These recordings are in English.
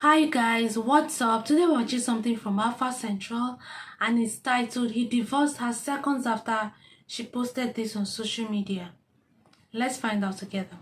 Hi guys, what's up? Today we're watching something from Alpha Central and it's titled He Divorced Her Seconds After She Posted This on Social Media. Let's find out together.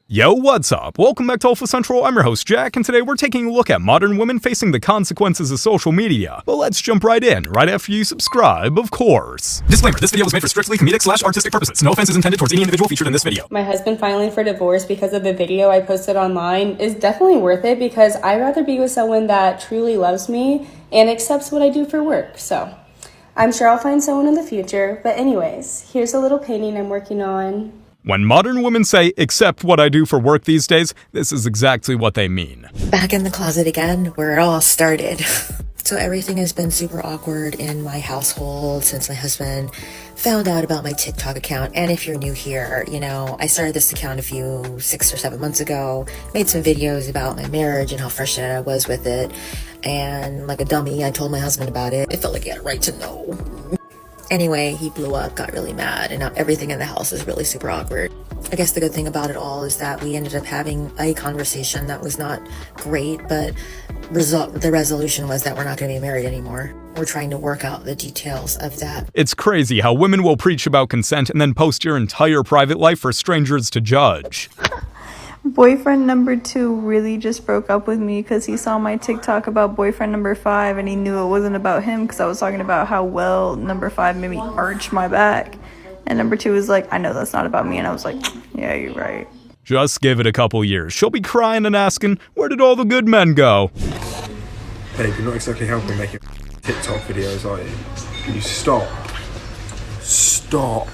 Yo, what's up? Welcome back to Alpha Central. I'm your host, Jack, and today we're taking a look at modern women facing the consequences of social media. But let's jump right in, right after you subscribe, of course. Disclaimer, this video was made for strictly comedic/artistic purposes. No offense is intended towards any individual featured in this video. My husband filing for divorce because of the video I posted online is definitely worth it because I'd rather be with someone that truly loves me and accepts what I do for work. So I'm sure I'll find someone in the future. But anyways, here's a little painting I'm working on. When modern women say, accept what I do for work these days, this is exactly what they mean. Back in the closet again, where it all started. So everything has been super awkward in my household since my husband found out about my TikTok account. And if you're new here, I started this account 6 or 7 months ago, made some videos about my marriage and how frustrated I was with it. And like a dummy, I told my husband about it. It felt like he had a right to know. Anyway, he blew up, got really mad, and now everything in the house is really super awkward. I guess the good thing about it all is that we ended up having a conversation that was not great, but the resolution was that we're not going to be married anymore. We're trying to work out the details of that. It's crazy how women will preach about consent and then post your entire private life for strangers to judge. Boyfriend number 2 really just broke up with me because he saw my TikTok about boyfriend number 5 and he knew it wasn't about him because I was talking about how well number 5 made me arch my back. And number 2 was like, I know that's not about me. And I was like, yeah, you're right. Just give it a couple years. She'll be crying and asking, where did all the good men go? Babe, you're not exactly helping making TikTok videos, are you? Can you stop? Stop.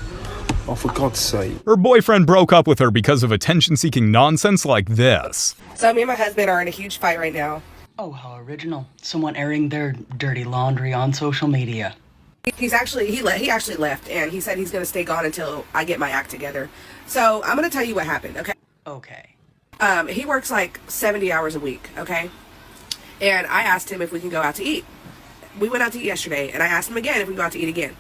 Oh, for God's sake. Her boyfriend broke up with her because of attention-seeking nonsense like this. So me and my husband are in a huge fight right now. Oh, how original. Someone airing their dirty laundry on social media. He actually left, and he said he's going to stay gone until I get my act together. So I'm going to tell you what happened, okay? Okay. He works like 70 hours a week, okay? And I asked him if we can go out to eat. We went out to eat yesterday, and I asked him again if we can go out to eat again.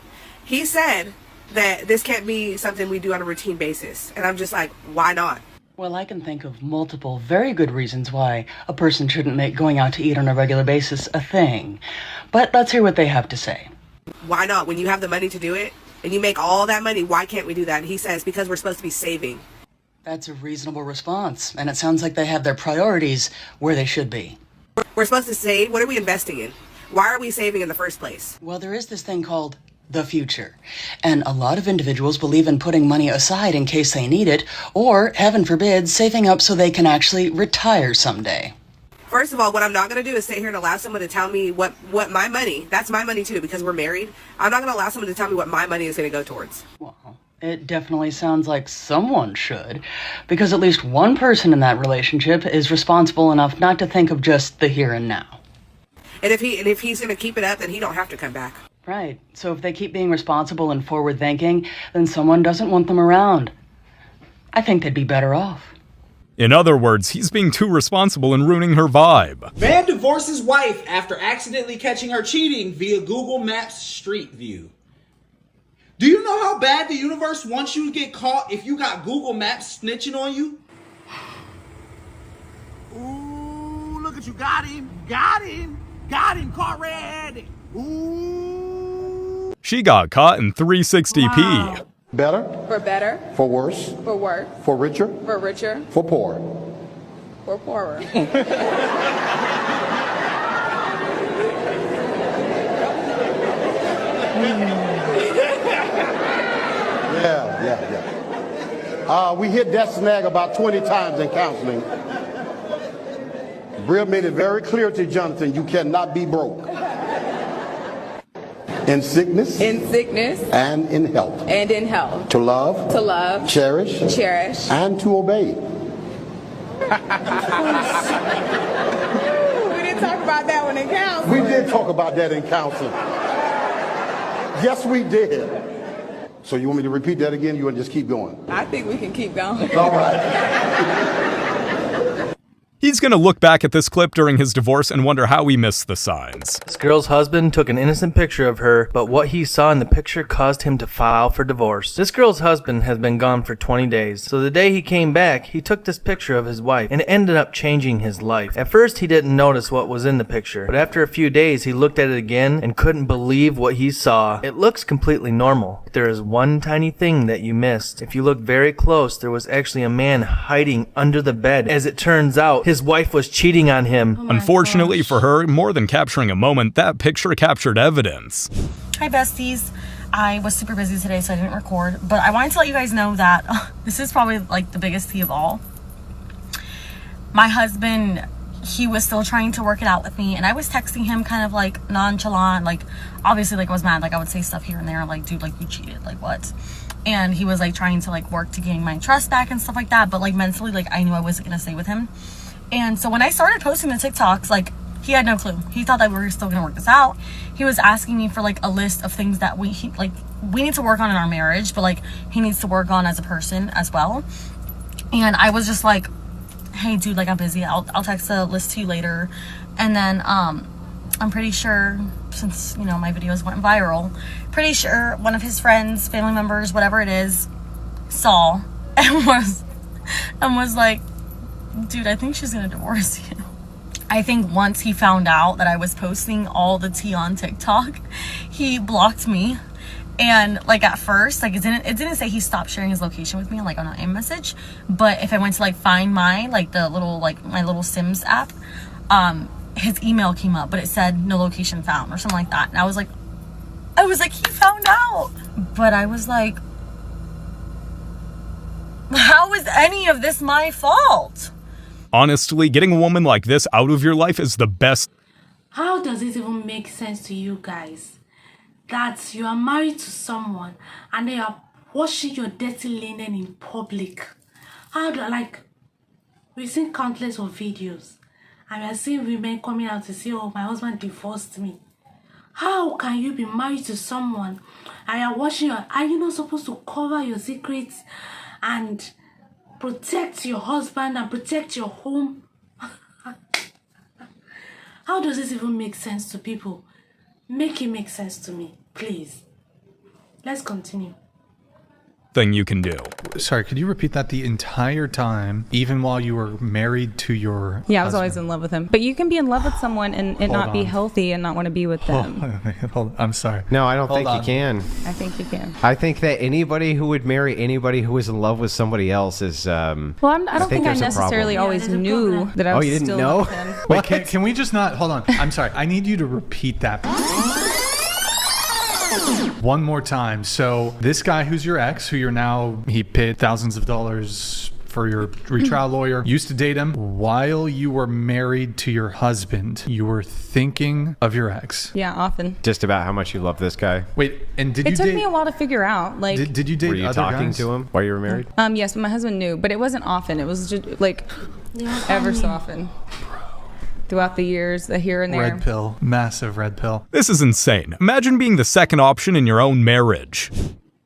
He said that this can't be something we do on a routine basis. And I'm just like, why not? Well, I can think of multiple very good reasons why a person shouldn't make going out to eat on a regular basis a thing. But let's hear what they have to say. Why not? When you have the money to do it, and you make all that money, why can't we do that? And he says, because we're supposed to be saving. That's a reasonable response, and it sounds like they have their priorities where they should be. We're supposed to save? What are we investing in? Why are we saving in the first place? Well, there is this thing called the future. And a lot of individuals believe in putting money aside in case they need it, or, heaven forbid, saving up so they can actually retire someday. First of all, what I'm not going to do is sit here and allow someone to tell me what my money, that's my money too, because we're married. I'm not going to allow someone to tell me what my money is going to go towards. Well, it definitely sounds like someone should, because at least one person in that relationship is responsible enough not to think of just the here and now. And if he's going to keep it up, then he don't have to come back. Right. So if they keep being responsible and forward-thinking, then someone doesn't want them around. I think they'd be better off. In other words, he's being too responsible and ruining her vibe. Man divorces wife after accidentally catching her cheating via Google Maps Street View. Do you know how bad the universe wants you to get caught if you got Google Maps snitching on you? Ooh, look at you. Got him. Caught red-handed. Ooh. She got caught in 360p. Wow. Better. For better. For worse. For worse. For richer. For richer. For poor. For poorer. Yeah. We hit that snag about 20 times in counseling. Bria made it very clear to Jonathan, you cannot be broke. In sickness. In sickness. And in health. And in health. To love. To love. Cherish. Cherish. And to obey. We didn't talk about that one in counseling. We did talk about that in counseling. Yes, we did. So you want me to repeat that again? You want to just keep going? I think we can keep going. All right. He He's gonna look back at this clip during his divorce and wonder how he missed the signs. This girl's husband took an innocent picture of her, but what he saw in the picture caused him to file for divorce. This girl's husband has been gone for 20 days, so the day he came back, he took this picture of his wife, and it ended up changing his life. At first, he didn't notice what was in the picture, but after a few days, he looked at it again and couldn't believe what he saw. It looks completely normal. There is one tiny thing that you missed. If you look very close, there was actually a man hiding under the bed. As it turns out, his wife was cheating on him. Unfortunately for her, more than capturing a moment, that picture captured evidence. Hi besties. I was super busy today, so I didn't record, but I wanted to let you guys know that this is probably like the biggest tea of all. My husband, he was still trying to work it out with me, and I was texting him kind of like nonchalant, like obviously like I was mad, like I would say stuff here and there like, dude, like you cheated, like what? And he was like trying to like work to gain my trust back and stuff like that, but like mentally, like I knew I wasn't gonna stay with him. And so when I started posting the TikToks, like he had no clue. He thought that we were still gonna work this out. He was asking me for like a list of things that we need to work on in our marriage, but like he needs to work on as a person as well. And I was just like, hey dude, like I'm busy, I'll text the list to you later. And then I'm pretty sure, since you know my videos went viral, pretty sure one of his friends, family members, whatever it is, saw and was like, dude, I think she's gonna divorce you. I think once he found out that I was posting all the tea on TikTok, he blocked me. And like at first, like it didn't say he stopped sharing his location with me like on an iMessage, but if I went to like find my like the little like my little Sims app, his email came up, but it said no location found or something like that. And I was like he found out. But I was like, how is any of this my fault? Honestly, getting a woman like this out of your life is the best. How does it even make sense to you guys that you are married to someone and they are washing your dirty linen in public? How do like, we've seen countless of videos and we are seeing women coming out to say, oh, my husband divorced me. How can you be married to someone and you're washing your, are you not supposed to cover your secrets and protect your husband and protect your home? How does this even make sense to people? Make it make sense to me, please. Let's continue. Thing you can do. Sorry, could you repeat that? The entire time, even while you were married to your Yeah, I was husband? always in love with him. But you can be in love with someone and it not be healthy and not want to be with them. Hold on. I'm sorry. No, I don't Hold think on. you can. I think you can. I think that anybody who would marry anybody who was in love with somebody else is. Well, I don't think I there's a necessarily problem. always knew that I was you didn't still know? with him. Wait, can we just not? Hold on. I'm sorry. I need you to repeat that one more time. So this guy who's your ex, who you're now, he paid thousands of dollars for your retrial lawyer, used to date him. While you were married to your husband, you were thinking of your ex. Yeah, often. Just about how much you love this guy. Wait, and did It you took date? me a while to figure out. Like, Did you date Were you other talking guys? to him while you were married? yes, but my husband knew, but it wasn't often. It was just like ever so often. Throughout the years, the here and there. Red pill. Massive red pill. This is insane. Imagine being the second option in your own marriage.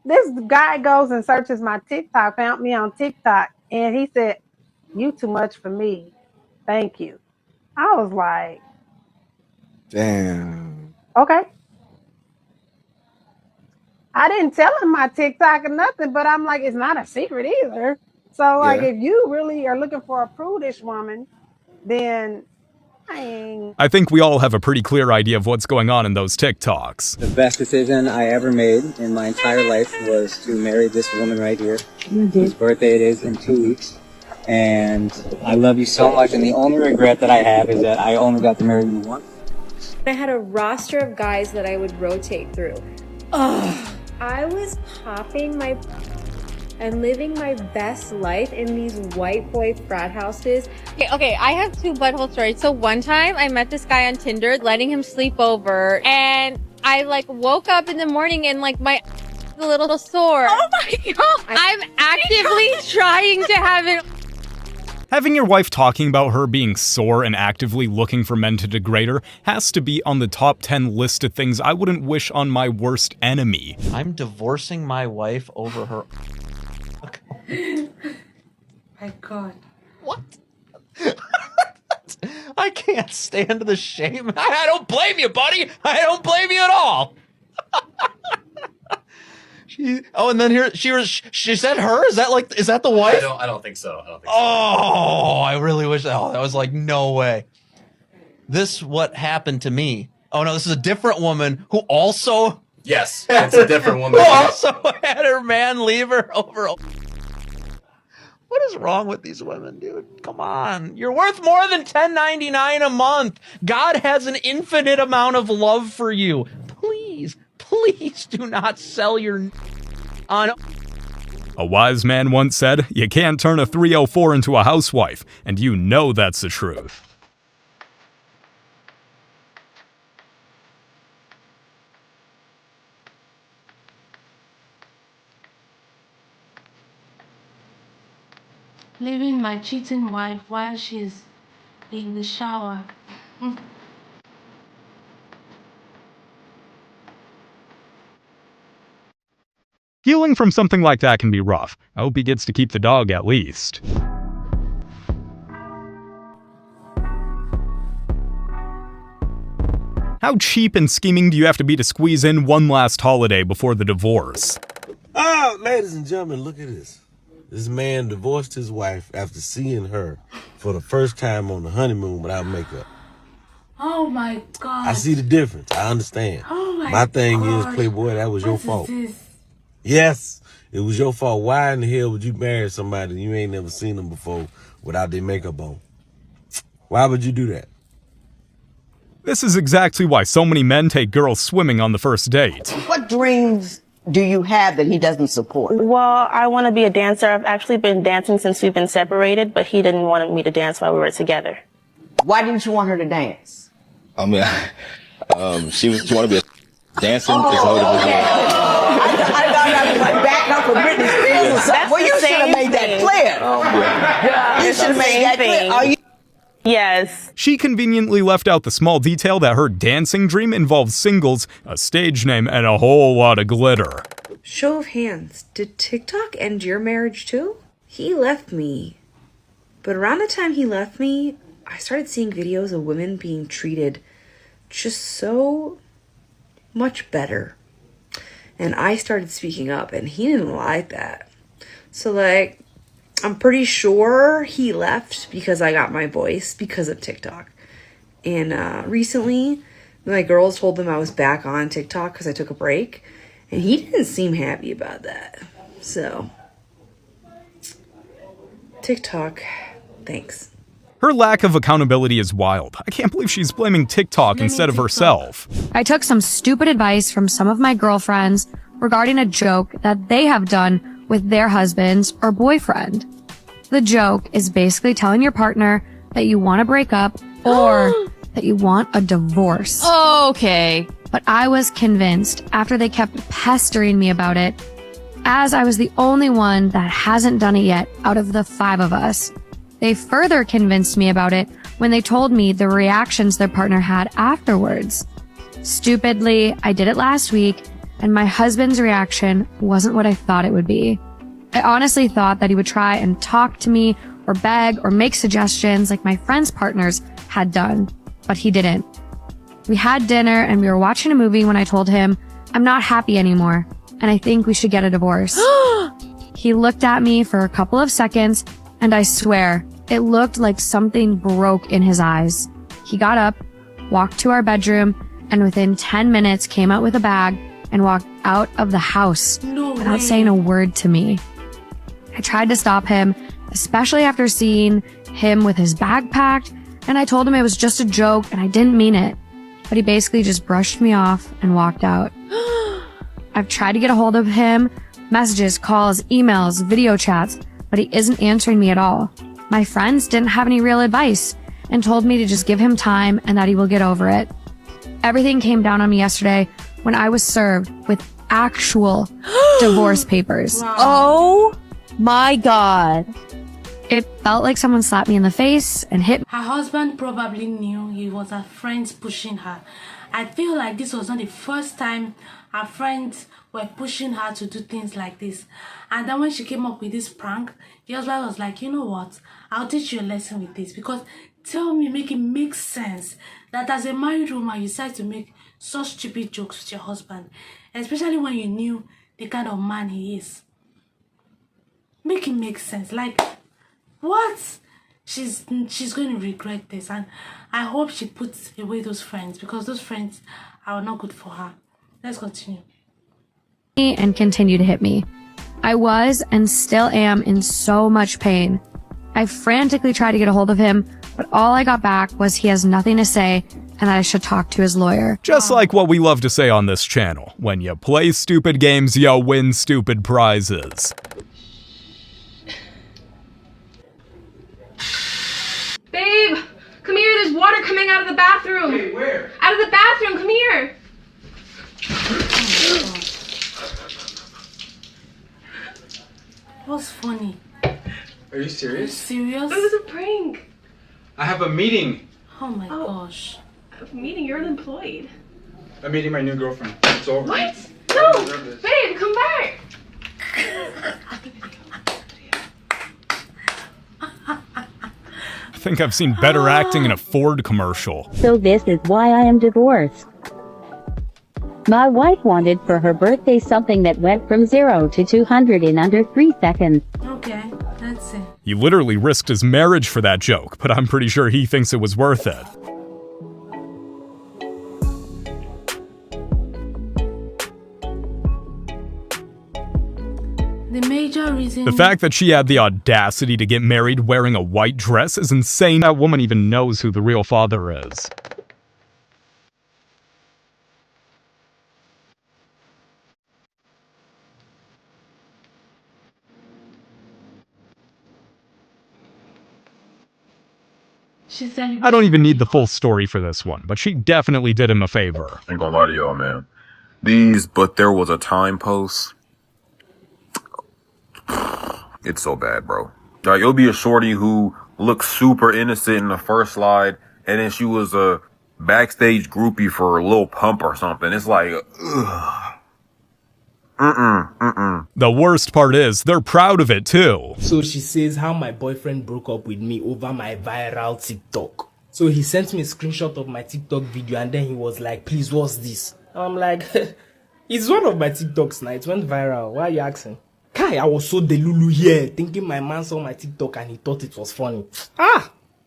This guy goes and searches my TikTok, found me on TikTok, and he said, "You too much for me. Thank you." I was like, Damn. okay. I didn't tell him my TikTok or nothing, but I'm like, it's not a secret either. So like, Yeah. if you really are looking for a prudish woman, then I ain't. I think we all have a pretty clear idea of what's going on in those TikToks. The best decision I ever made in my entire life was to marry this woman right here, whose birthday it is in 2 weeks. And I love you so much, and the only regret that I have is that I only got to marry you once. I had a roster of guys that I would rotate through. Ugh. I was popping my and living my best life in these white boy frat houses. Okay, I have two butthole stories. So one time I met this guy on Tinder, letting him sleep over, and I like woke up in the morning and like my a little sore. Oh my god! I'm actively trying to have it. Having your wife talking about her being sore and actively looking for men to degrade her has to be on the top 10 list of things I wouldn't wish on my worst enemy. I'm divorcing my wife over her. My God. What? I can't stand the shame. I don't blame you, buddy. I don't blame you at all. And then here she said her? Is that the wife? I don't think so. Oh, I really wish that was like, no way. This what happened to me. Oh no, this is a different woman who also Yes, it's a different woman. who also had her man leave her over. What is wrong with these women, dude? Come on. You're worth more than $10.99 a month. God has an infinite amount of love for you. Please do not sell your on. A wise man once said, "You can't turn a 304 into a housewife," and you know that's the truth. Leaving my cheating wife while she's in the shower. Healing from something like that can be rough. I hope he gets to keep the dog at least. How cheap and scheming do you have to be to squeeze in one last holiday before the divorce? Oh, ladies and gentlemen, look at this. This man divorced his wife after seeing her for the first time on the honeymoon without makeup. Oh my God. I see the difference. I understand. Oh my thing is, Playboy, that was your fault. Yes, it was your fault. Why in the hell would you marry somebody you ain't never seen them before without their makeup on? Why would you do that? This is exactly why so many men take girls swimming on the first date. What dreams do you have that he doesn't support? Well, I want to be a dancer. I've actually been dancing since we've been separated, but he didn't want me to dance while we were together. Why didn't you want her to dance? I mean, she wanted to be a dancing. I thought I was like back up for Britney Spears or something. Well, you should have made that clear. You should have made that clear. Are you? Yes. She conveniently left out the small detail that her dancing dream involves singles, a stage name, and a whole lot of glitter. Show of hands, did TikTok end your marriage too? He left me. But around the time he left me, I started seeing videos of women being treated just so much better. And I started speaking up, and he didn't like that. So, like, I'm pretty sure he left because I got my voice because of TikTok. And recently, my girls told them I was back on TikTok because I took a break. And he didn't seem happy about that. So, TikTok, thanks. Her lack of accountability is wild. I can't believe she's blaming TikTok instead of herself. I took some stupid advice from some of my girlfriends regarding a joke that they have done with their husbands or boyfriend. The joke is basically telling your partner that you want to break up or that you want a divorce. Okay. But I was convinced after they kept pestering me about it, as I was the only one that hasn't done it yet out of the 5 of us. They further convinced me about it when they told me the reactions their partner had afterwards. Stupidly, I did it last week, and my husband's reaction wasn't what I thought it would be. I honestly thought that he would try and talk to me or beg or make suggestions like my friends' partners had done, but he didn't. We had dinner and we were watching a movie when I told him, I'm not happy anymore, and I think we should get a divorce. He looked at me for a couple of seconds, and I swear, it looked like something broke in his eyes. He got up, walked to our bedroom, and within 10 minutes came out with a bag and walked out of the house without saying a word to me. I tried to stop him, especially after seeing him with his bag packed, and I told him it was just a joke and I didn't mean it. But he basically just brushed me off and walked out. I've tried to get a hold of him, messages, calls, emails, video chats, but he isn't answering me at all. My friends didn't have any real advice and told me to just give him time and that he will get over it. Everything came down on me yesterday when I was served with actual divorce papers. Oh my God. It felt like someone slapped me in the face and hit me. Her husband probably knew he was her friends pushing her. I feel like this was not the first time her friends were pushing her to do things like this. And then when she came up with this prank, the husband was like, you know what? I'll teach you a lesson with this. Because Tell me, make it make sense that as a married woman, you decide to make such stupid jokes with your husband, especially when you knew the kind of man he is. Make it make sense. Like, what? She's going to regret this, and I hope she puts away those friends, because those friends are not good for her. Let's continue. And continue to hit me. I was and still am in so much pain. I frantically tried to get a hold of him, but all I got back was he has nothing to say and that I should talk to his lawyer. Just like what we love to say on this channel, when you play stupid games, you win stupid prizes. Babe, come here, there's water coming out of the bathroom. Wait, where? Out of the bathroom, come here. What's funny? Are you serious? Serious? It was a prank. I have a meeting. Oh my gosh. Meaning you're unemployed. I'm meeting my new girlfriend. It's over. What? No! Babe, come back! I think I've seen better acting in a Ford commercial. So this is why I am divorced. My wife wanted for her birthday something that went from 0 to 200 in under 3 seconds. Okay, that's it. He literally risked his marriage for that joke, but I'm pretty sure he thinks it was worth it. The major reason... The fact that she had the audacity to get married wearing a white dress is insane. That woman even knows who the real father is. She said... I don't even need the full story for this one, but she definitely did him a favor. Ain't gonna lie to y'all, man. But there was a time post. It's so bad, bro. Like, it'll be a shorty who looks super innocent in the first slide, and then she was a backstage groupie for Lil Pump or something. It's like, ugh. The worst part is, they're proud of it too. So she says how my boyfriend broke up with me over my viral TikTok. So he sent me a screenshot of my TikTok video, and then he was like, please, what's this? And I'm like, it's one of my TikToks now. It went viral. Why are you asking? Kai, I was so delulu here, thinking my man saw my TikTok and he thought it was funny.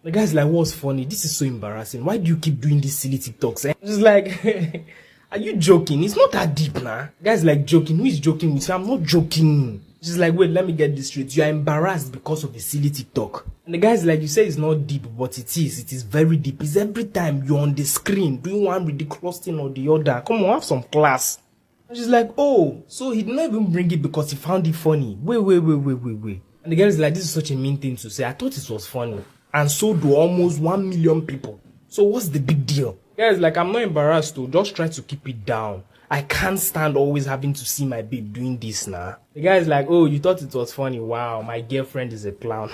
The guy's like, what's funny? This is so embarrassing. Why do you keep doing these silly TikToks? Eh? Just like, are you joking? It's not that deep, nah. The guy's like, joking. Who is joking with you? I'm not joking. She's like, wait, let me get this straight. You are embarrassed because of a silly TikTok. And the guy's like, you say it's not deep, but it is. It is very deep. It's every time you're on the screen doing one ridiculous thing or the other. Come on, have some class. And she's like, oh, so he didn't even bring it because he found it funny. Wait. And the girl is like, this is such a mean thing to say. I thought it was funny. And so do almost 1 million people. So what's the big deal? The girl is like, I'm not embarrassed though. Just try to keep it down. I can't stand always having to see my babe doing this now. The guy is like, oh, you thought it was funny. Wow, my girlfriend is a clown.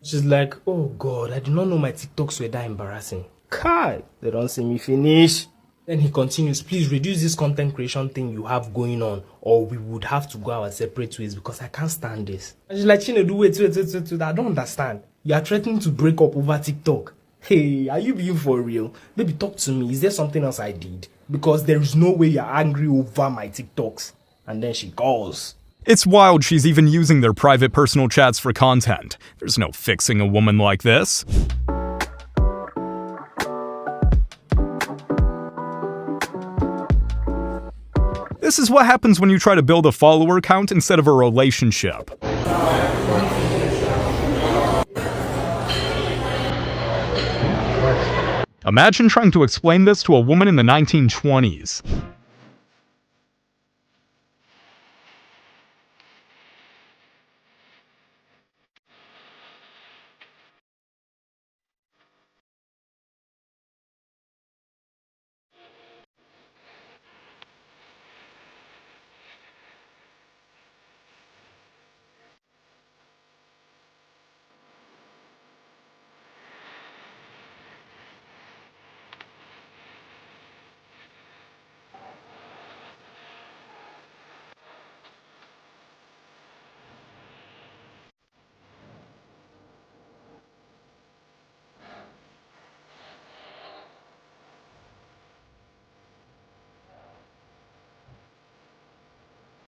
She's like, oh God, I did not know my TikToks were that embarrassing. Kai, they don't see me finish. Then he continues, please reduce this content creation thing you have going on, or we would have to go our separate ways because I can't stand this. And she's like, Chinedu, wait, I don't understand. You are threatening to break up over TikTok. Hey, are you being for real? Baby, talk to me. Is there something else I did? Because there is no way you're angry over my TikToks. And then she goes. It's wild she's even using their private personal chats for content. There's no fixing a woman like this. This is what happens when you try to build a follower count instead of a relationship. Imagine trying to explain this to a woman in the 1920s.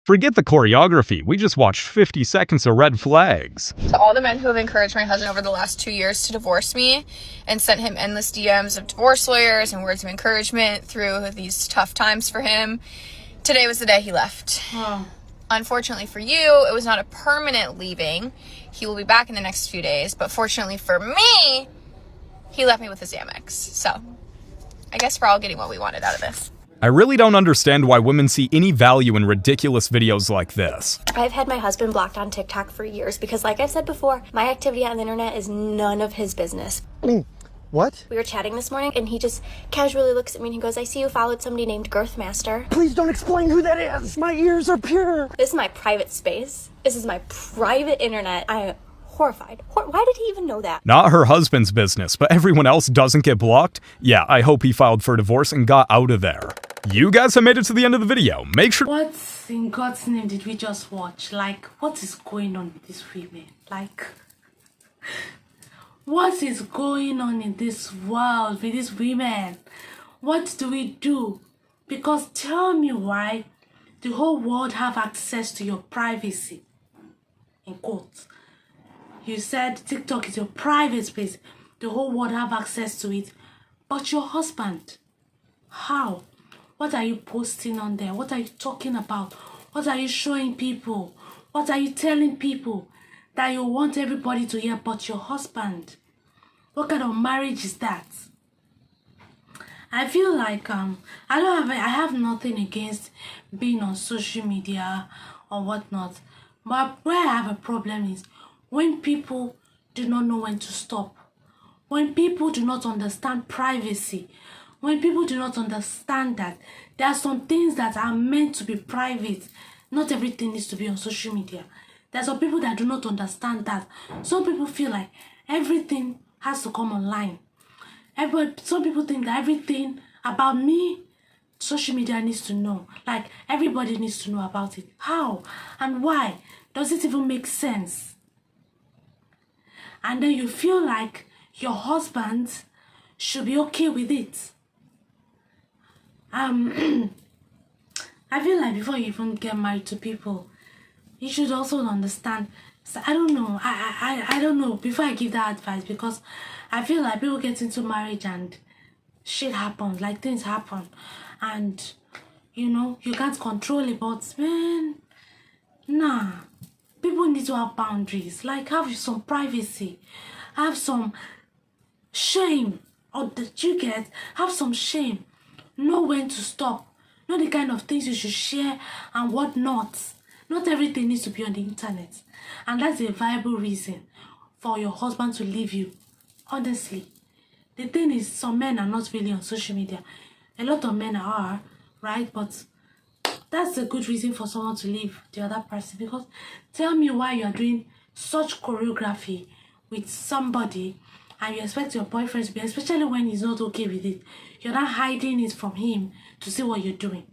Forget the choreography, we just watched 50 seconds of red flags. To all the men who have encouraged my husband over the last 2 years to divorce me and sent him endless DMs of divorce lawyers and words of encouragement through these tough times for him, today was the day he left. Unfortunately for you, it was not a permanent leaving. He will be back in the next few days, but fortunately for me, he left me with his Amex. So, I guess we're all getting what we wanted out of this. I really don't understand why women see any value in ridiculous videos like this. I've had my husband blocked on TikTok for years because, like I've said before, my activity on the internet is none of his business. What? We were chatting this morning and he just casually looks at me and he goes, I see you followed somebody named Girthmaster. Please don't explain who that is. My ears are pure. This is my private space. This is my private internet. I am horrified. Why did he even know that? Not her husband's business, but everyone else doesn't get blocked? Yeah, I hope he filed for divorce and got out of there. You guys have made it to the end of the video. Make sure— What in God's name did we just watch? Like, what is going on with these women? Like, what is going on in this world with these women? What do we do? Because tell me why the whole world have access to your privacy. In quotes. You said TikTok is your private space. The whole world have access to it. But your husband, how? What are you posting on there? What are you talking about? What are you showing people? What are you telling people that you want everybody to hear but your husband? What kind of marriage is that? I feel like I have nothing against being on social media or whatnot. But where I have a problem is when people do not know when to stop. When people do not understand privacy. When people do not understand that there are some things that are meant to be private. Not everything needs to be on social media. There are some people that do not understand that. Some people feel like everything has to come online. Some people think that everything about me, social media needs to know. Like, everybody needs to know about it. How and why? Does it even make sense? And then you feel like your husband should be okay with it. I feel like before you even get married to people, you should also understand. So I don't know. I don't know before I give that advice, because I feel like people get into marriage and shit happens, like things happen, and you know you can't control it. But man, nah. People need to have boundaries. Like, have some privacy, have some shame, or that you get, have some shame. Know when to stop. Know the kind of things you should share and what not. Not everything needs to be on the internet. And that's a viable reason for your husband to leave you. Honestly. The thing is, some men are not really on social media. A lot of men are, right? But that's a good reason for someone to leave the other person. Because tell me why you're doing such choreography with somebody and you expect your boyfriend to be, especially when he's not okay with it. You're not hiding it from him to see what you're doing.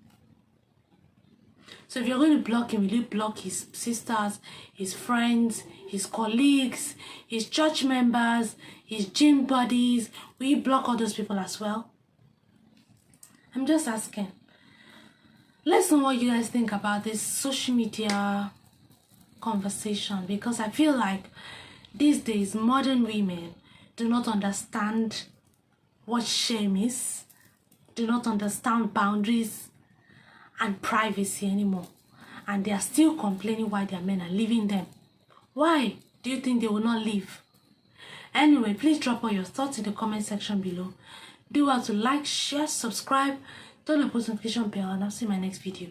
So if you're going to block him, will you block his sisters, his friends, his colleagues, his church members, his gym buddies? Will you block all those people as well? I'm just asking. Let's know what you guys think about this social media conversation, because I feel like these days modern women do not understand what shame is, do not understand boundaries and privacy anymore, and they are still complaining why their men are leaving them. Why do you think they will not leave? Anyway, please drop all your thoughts in the comment section below. Do well to like, share, subscribe, turn on the post notification bell, and I'll see you in my next video.